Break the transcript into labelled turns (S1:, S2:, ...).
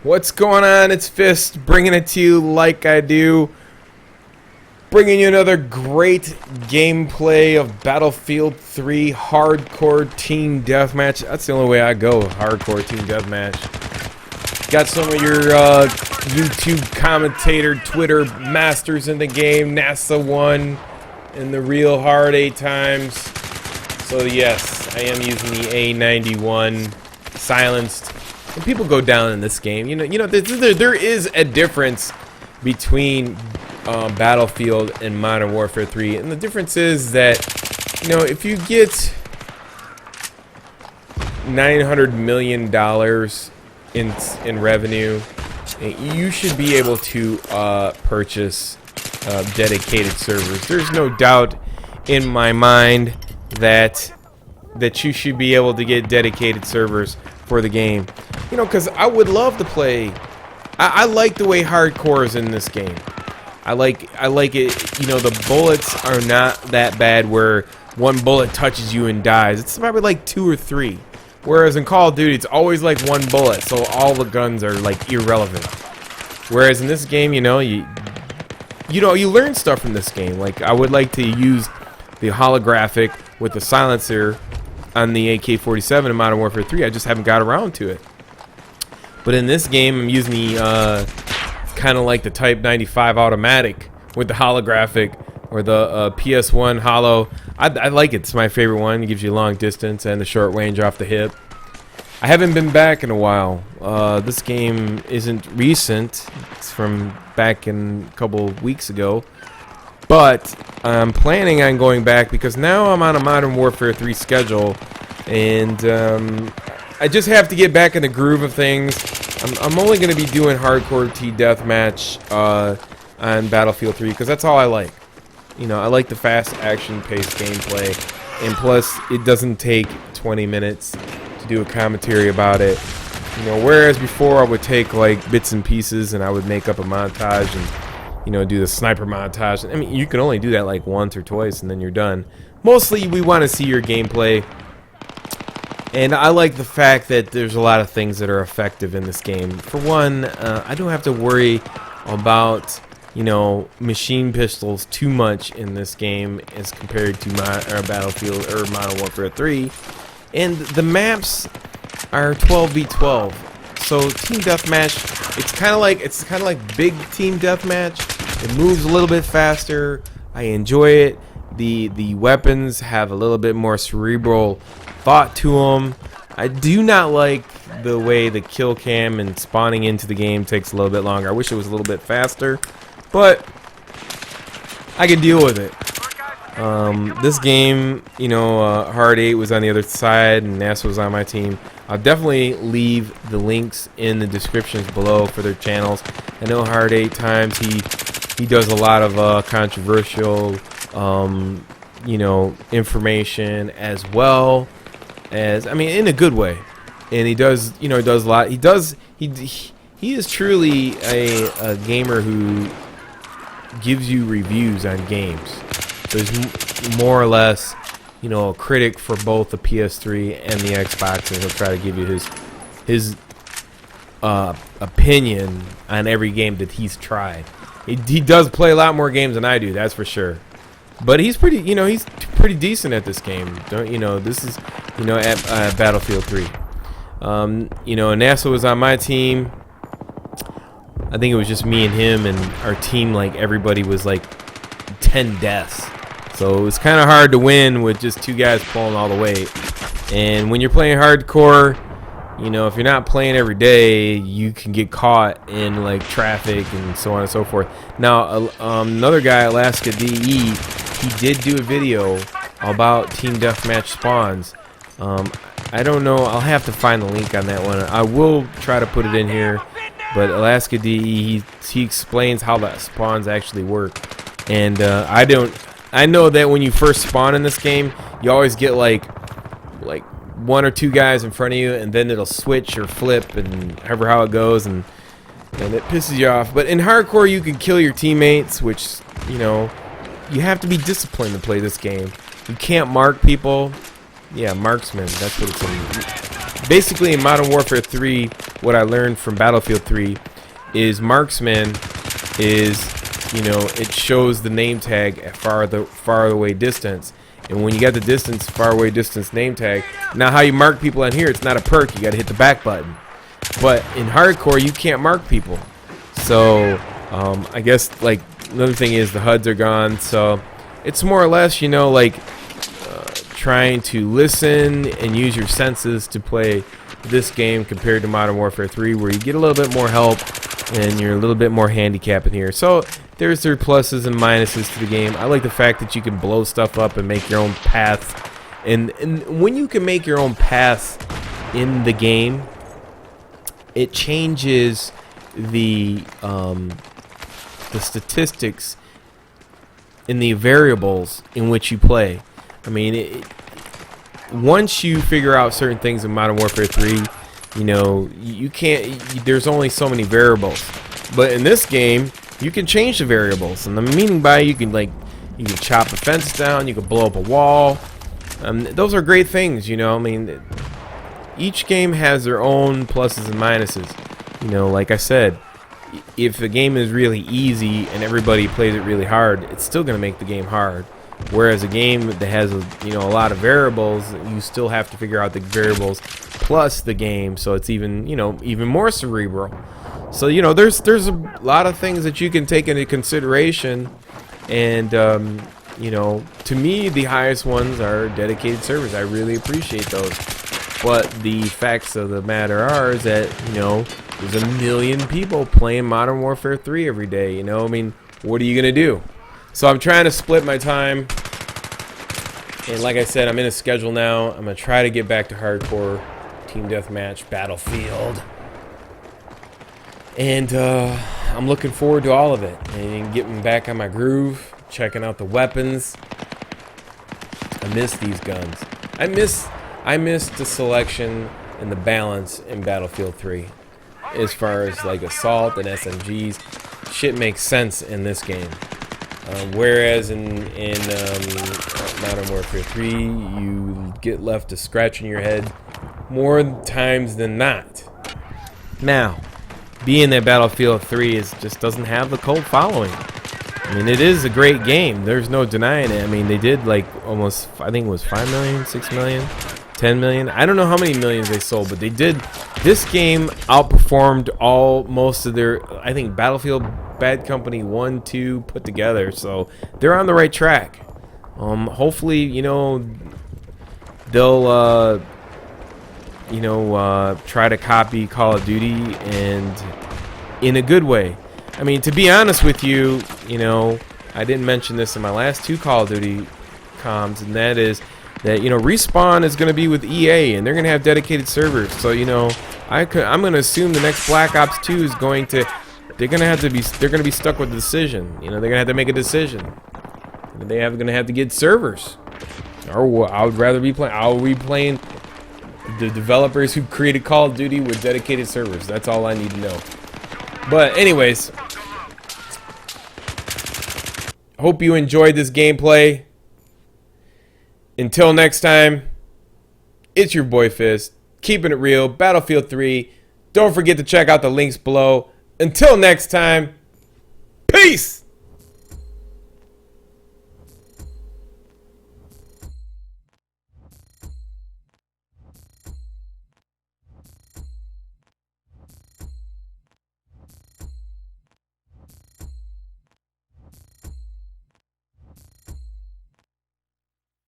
S1: What's going on? It's Fist bringing it to you like I do. Bringing you another great gameplay of Battlefield 3 Hardcore Team Deathmatch. That's the only way I go, Hardcore Team Deathmatch. Got some of your YouTube commentator, Twitter masters in the game. NASA 1 and the real hard 8 times. So yes, I am using the A91 silenced. And people go down in this game. You know, there is a difference between Battlefield and Modern Warfare 3, and the difference is that, you know, if you get $900 million in revenue, you should be able to purchase dedicated servers. There's no doubt in my mind that you should be able to get dedicated servers for the game. You know, because I would love to play. I like the way hardcore is in this game. I like it. You know, the bullets are not that bad where one bullet touches you and dies. It's probably like 2 or 3. Whereas in Call of Duty, it's always like one bullet, so all the guns are like irrelevant. Whereas in this game, you know, you learn stuff from this game. Like, I would like to use the holographic with the silencer on the AK-47 in Modern Warfare 3. I just haven't got around to it. But in this game, I'm using the kind of like the Type 95 automatic with the holographic or the PS1 holo. I like it. It's my favorite one. It gives you long distance and the short range off the hip. I haven't been back in a while. This game isn't recent. It's from back in a couple of weeks ago. But I'm planning on going back because now I'm on a Modern Warfare 3 schedule, and I just have to get back in the groove of things. I'm only going to be doing Hardcore T Deathmatch on Battlefield 3 because that's all I like. You know, I like the fast action-paced gameplay, and plus it doesn't take 20 minutes to do a commentary about it. You know, whereas before I would take like bits and pieces and I would make up a montage and, you know, do the sniper montage. I mean, you can only do that like once or twice and then you're done. Mostly we want to see your gameplay. And I like the fact that there's a lot of things that are effective in this game. For one, I don't have to worry about, you know, machine pistols too much in this game as compared to my Battlefield or Modern Warfare 3. And the maps are 12v12. So Team Deathmatch, it's kind of like big Team Deathmatch. It moves a little bit faster. I enjoy it. The weapons have a little bit more cerebral thought to them. I do not like the way the kill cam and spawning into the game takes a little bit longer. I wish it was a little bit faster, but I can deal with it. This game, you know, Hard 8 was on the other side and NASA was on my team. I'll definitely leave the links in the descriptions below for their channels. I know Hard 8 times he does a lot of controversial you know, information as well as, I mean, in a good way. And he does, you know, he does a lot. He is truly a gamer who gives you reviews on games. So he's more or less, you know, a critic for both the PS3 and the Xbox, and he'll try to give you his opinion on every game that he's tried. He does play a lot more games than I do, that's for sure. But he's pretty, you know, he's pretty decent at this game. Don't, you know, this is, you know, at Battlefield 3. You know, NASA was on my team. I think it was just me and him, and our team, like, everybody was like 10 deaths. So it was kind of hard to win with just 2 guys pulling all the weight. And when you're playing hardcore, you know, if you're not playing every day, you can get caught in like traffic and so on and so forth. Now, another guy, Alaska DE, he did do a video about Team Deathmatch spawns. I don't know. I'll have to find the link on that one. I will try to put it in here. But Alaska DE, he explains how the spawns actually work. And I know that when you first spawn in this game, you always get like 1 or 2 guys in front of you, and then it'll switch or flip, and however how it goes, and it pisses you off. But in hardcore, you can kill your teammates, which, you know, you have to be disciplined to play this game. You can't mark people. Yeah, marksman. That's what it's in. Basically, in Modern Warfare 3, what I learned from Battlefield 3 is marksman is, you know, it shows the name tag at far away distance. And when you got the distance, far away distance name tag, now how you mark people on here, it's not a perk. You got to hit the back button. But in hardcore, you can't mark people. So I guess like another thing is the HUDs are gone. So it's more or less, you know, like trying to listen and use your senses to play this game compared to Modern Warfare 3, where you get a little bit more help and you're a little bit more handicapped in here. So there's their pluses and minuses to the game. I like the fact that you can blow stuff up and make your own path. And when you can make your own path in the game, it changes the statistics in the variables in which you play. I mean, once you figure out certain things in Modern Warfare 3, you know, you can't, there's only so many variables. But in this game, you can change the variables. And the meaning by you can, like, you can chop a fence down, you can blow up a wall. Those are great things, you know. I mean, each game has their own pluses and minuses. You know, like I said, if the game is really easy and everybody plays it really hard, it's still going to make the game hard. Whereas a game that has, you know, a lot of variables, you still have to figure out the variables plus the game, so it's even, you know, even more cerebral. So, you know, there's a lot of things that you can take into consideration, and you know, to me, the highest ones are dedicated servers. I really appreciate those. But the facts of the matter are is that, you know, there's a million people playing Modern Warfare 3 every day. You know, I mean, what are you gonna do? So I'm trying to split my time, and like I said, I'm in a schedule now. I'm gonna try to get back to hardcore team deathmatch Battlefield, and I'm looking forward to all of it and getting back on my groove, checking out the weapons. I miss these guns. I miss the selection and the balance in Battlefield 3 as far as like assault and SMGs. Shit makes sense in this game. Whereas in Modern Warfare 3, you get left to scratching your head more times than not. Now, being that Battlefield 3 just doesn't have the cult following. I mean, it is a great game. There's no denying it. I mean, they did like almost, I think it was 5 million, 6 million, 10 million. I don't know how many millions they sold, but they did. This game outperformed most of their, I think, Battlefield Bad Company 1, 2 put together. So they're on the right track. Hopefully, you know, they'll, try to copy Call of Duty, and in a good way. I mean, to be honest with you, you know, I didn't mention this in my last 2 Call of Duty comms, and that is that, you know, Respawn is going to be with EA, and they're going to have dedicated servers. So, you know, I'm going to assume the next Black Ops 2 is going to, they're going to be stuck with a decision. You know, they're going to have to make a decision. They're going to have to get servers. Or I would rather be playing, I'll be playing the developers who created Call of Duty with dedicated servers. That's all I need to know. But anyways, hope you enjoyed this gameplay. Until next time, it's your boy Fist, keeping it real, Battlefield 3. Don't forget to check out the links below. Until next time, peace!